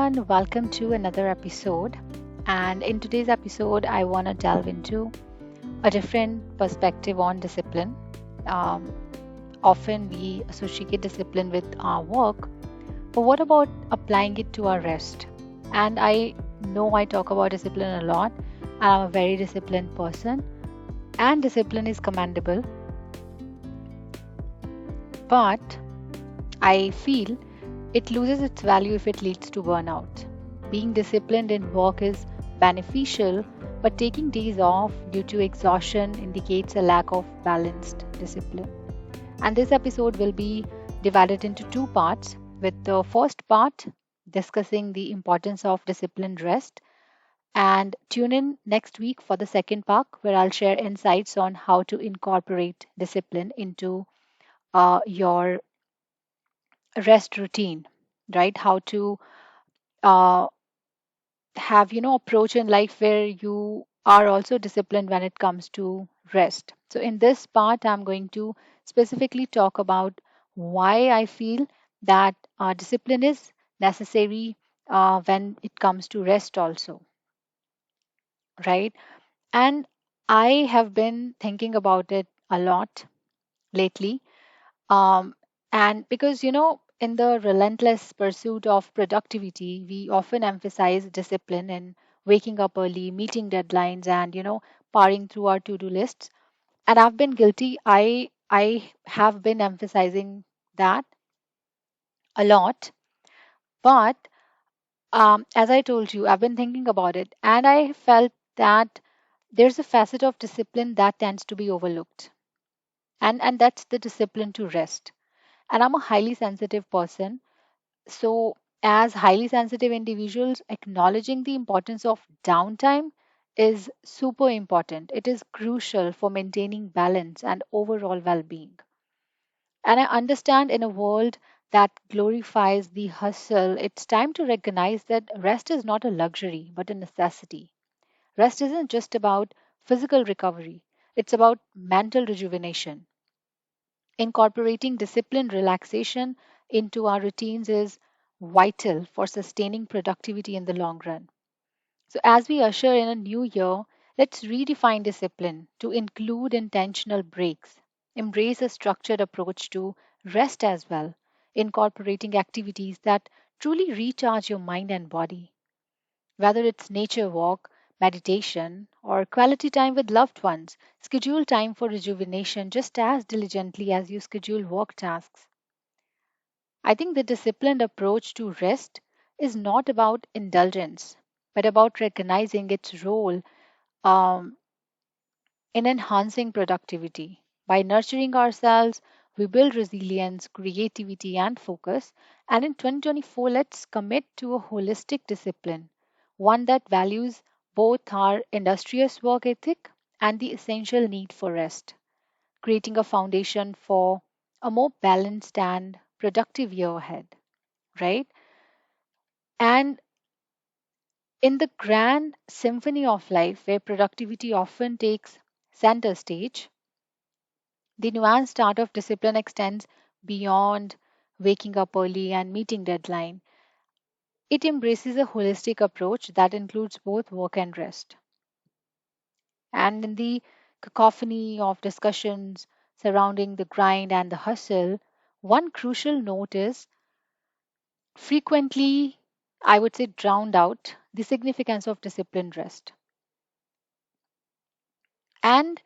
everyone. Welcome to another episode. And in today's episode, I want to delve into a different perspective on discipline. Um, Often we associate discipline with our work, but what about applying it to our rest? And I know I talk about discipline a lot, and I'm a very disciplined person, and discipline is commendable, but I feel it loses its value if it leads to burnout. Being disciplined in work is beneficial, but taking days off due to exhaustion indicates a lack of balanced discipline. And this episode will be divided into two parts, with the first part discussing the importance of disciplined rest. And tune in next week for the second part, where I'll share insights on how to incorporate discipline into your rest routine, right? How to uh, have approach in life where you are also disciplined when it comes to rest. So in this part I'm going to specifically talk about why I feel that discipline is necessary when it comes to rest also, right? And I have been thinking about it a lot lately. Um, and because in the relentless pursuit of productivity, we often emphasize discipline in waking up early, meeting deadlines, and powering through our to-do lists. And I've been guilty. I have been emphasizing that a lot. But as I told you, I've been thinking about it, and I felt that there's a facet of discipline that tends to be overlooked, and that's the discipline to rest. And I'm a highly sensitive person. So, as highly sensitive individuals, acknowledging the importance of downtime is super important. It is crucial for maintaining balance and overall well being. And I understand in a world that glorifies the hustle, it's time to recognize that rest is not a luxury, but a necessity. Rest isn't just about physical recovery, it's about mental rejuvenation. Incorporating disciplined relaxation into our routines is vital for sustaining productivity in the long run. So, as we usher in a new year, let's redefine discipline to include intentional breaks, embrace a structured approach to rest as well, incorporating activities that truly recharge your mind and body. Whether it's nature walk, meditation, or quality time with loved ones, schedule time for rejuvenation just as diligently as you schedule work tasks. I think the disciplined approach to rest is not about indulgence, but about recognizing its role um, in enhancing productivity. By nurturing ourselves, we build resilience, creativity, and focus. And in 2024, let's commit to a holistic discipline, one that values both our industrious work ethic and the essential need for rest, creating a foundation for a more balanced and productive year ahead, right? And in the grand symphony of life, where productivity often takes center stage, the nuanced art of discipline extends beyond waking up early and meeting deadline. It embraces a holistic approach that includes both work and rest. And in the cacophony of discussions surrounding the grind and the hustle, one crucial note is frequently, I would say, drowned out the significance of disciplined rest. And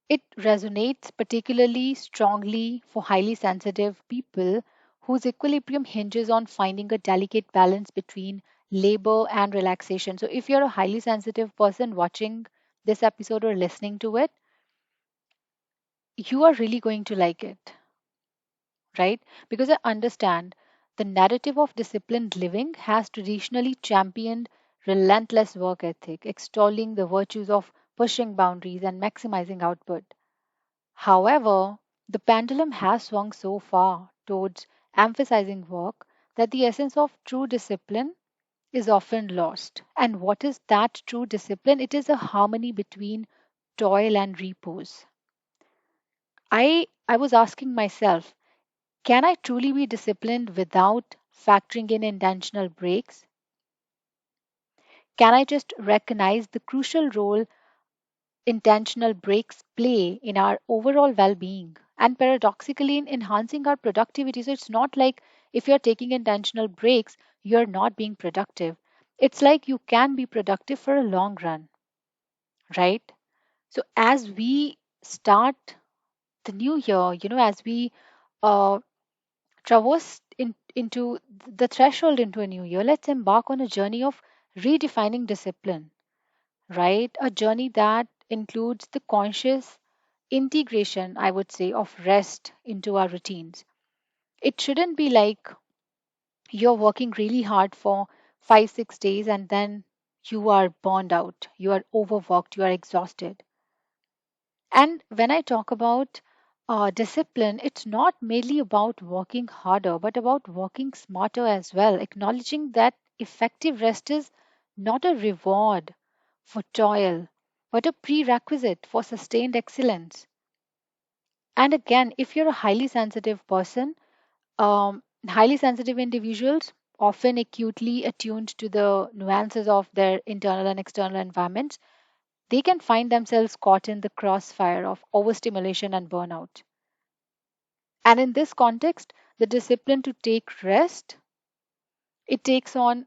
it resonates particularly strongly for highly sensitive people whose equilibrium hinges on finding a delicate balance between labor and relaxation. So, if you're a highly sensitive person watching this episode or listening to it, you are really going to like it, right? Because I understand the narrative of disciplined living has traditionally championed relentless work ethic, extolling the virtues of pushing boundaries and maximizing output. However, the pendulum has swung so far towards emphasizing work that the essence of true discipline is often lost. And what is that true discipline? It is a harmony between toil and repose. I was asking myself, can I truly be disciplined without factoring in intentional breaks? Can I just recognize the crucial role intentional breaks play in our overall well being and paradoxically in enhancing our productivity? So it's not like if you're taking intentional breaks, you're not being productive. It's like you can be productive for a long run, right? So as we start the new year, as we uh, traverse into the threshold into a new year, let's embark on a journey of redefining discipline, right? A journey that includes the conscious integration, I would say, of rest into our routines. It shouldn't be like you're working really hard for 5, 6 days and then you are burned out, you are overworked, you are exhausted. And when I talk about discipline, it's not merely about working harder, but about working smarter as well, acknowledging that effective rest is not a reward for toil, but a prerequisite for sustained excellence. And again, if you're a highly sensitive person, highly sensitive individuals, often acutely attuned to the nuances of their internal and external environments, they can find themselves caught in the crossfire of overstimulation and burnout. And in this context, the discipline to take rest, it takes on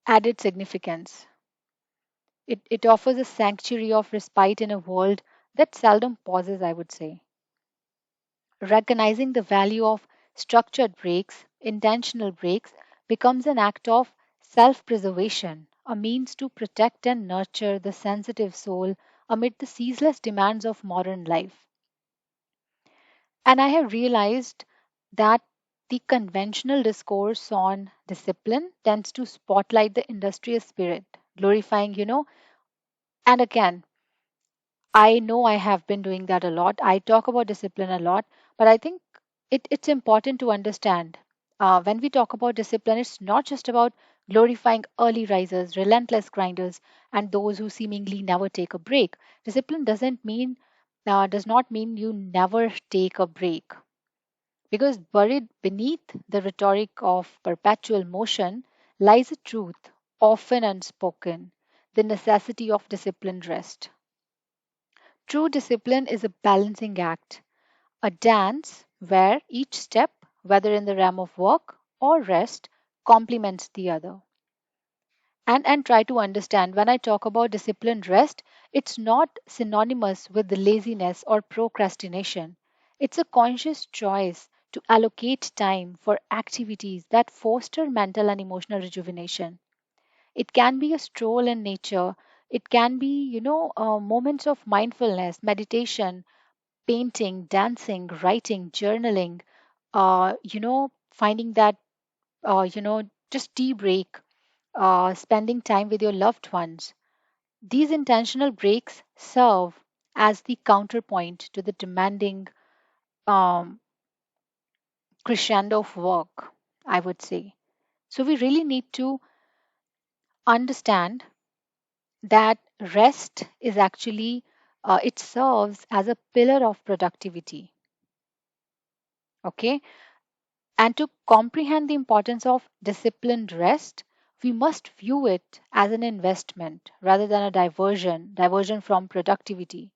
added significance. It offers a sanctuary of respite in a world that seldom pauses, I would say. Recognizing the value of structured breaks, intentional breaks, becomes an act of self preservation, a means to protect and nurture the sensitive soul amid the ceaseless demands of modern life. And I have realized that the conventional discourse on discipline tends to spotlight the industrious spirit, glorifying, and again, I know I have been doing that a lot. I talk about discipline a lot, but I think it's important to understand when we talk about discipline, it's not just about glorifying early risers, relentless grinders, and those who seemingly never take a break. Discipline does not mean you never take a break, because buried beneath the rhetoric of perpetual motion lies a truth, often unspoken, the necessity of disciplined rest. True discipline is a balancing act, a dance where each step, whether in the realm of work or rest, complements the other. And try to understand when I talk about disciplined rest, it's not synonymous with the laziness or procrastination. It's a conscious choice to allocate time for activities that foster mental and emotional rejuvenation. It can be a stroll in nature. It can be, moments of mindfulness, meditation, painting, dancing, writing, journaling, finding that, just tea break, spending time with your loved ones. These intentional breaks serve as the counterpoint to the demanding um, crescendo of work, I would say. So we really need to understand that rest is actually, it serves as a pillar of productivity. Okay. And to comprehend the importance of disciplined rest, we must view it as an investment rather than a diversion from productivity.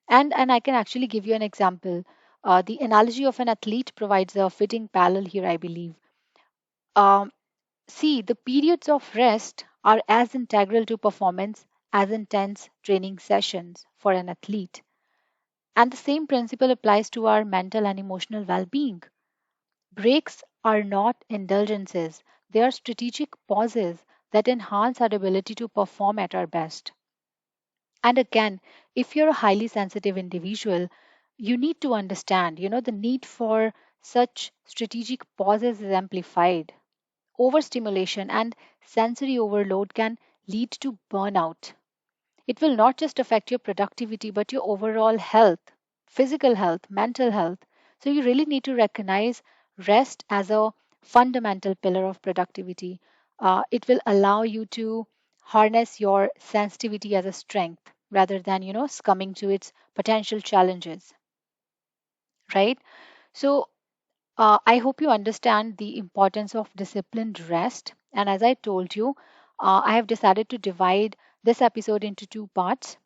And I can actually give you an example. The analogy of an athlete provides a fitting parallel here, I believe. Um, See, the periods of rest are as integral to performance as intense training sessions for an athlete. And the same principle applies to our mental and emotional well being. Breaks are not indulgences, they are strategic pauses that enhance our ability to perform at our best. And again, if you're a highly sensitive individual, you need to understand, the need for such strategic pauses is amplified. Overstimulation and sensory overload can lead to burnout. It will not just affect your productivity, but your overall health, physical health, mental health. So you really need to recognize rest as a fundamental pillar of productivity. It will allow you to harness your sensitivity as a strength rather than, succumbing to its potential challenges, right? So I hope you understand the importance of disciplined rest. And as I told you, I have decided to divide this episode into two parts.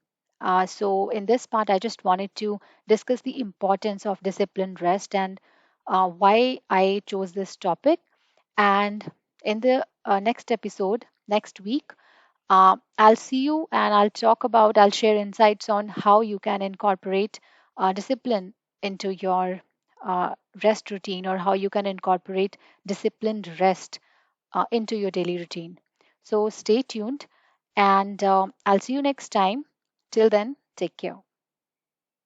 So, in this part, I just wanted to discuss the importance of disciplined rest and why I chose this topic. And in the next episode, next week, I'll see you and I'll share insights on how you can incorporate discipline into your rest routine, or how you can incorporate disciplined rest into your daily routine. So stay tuned and I'll see you next time. Till then, take care.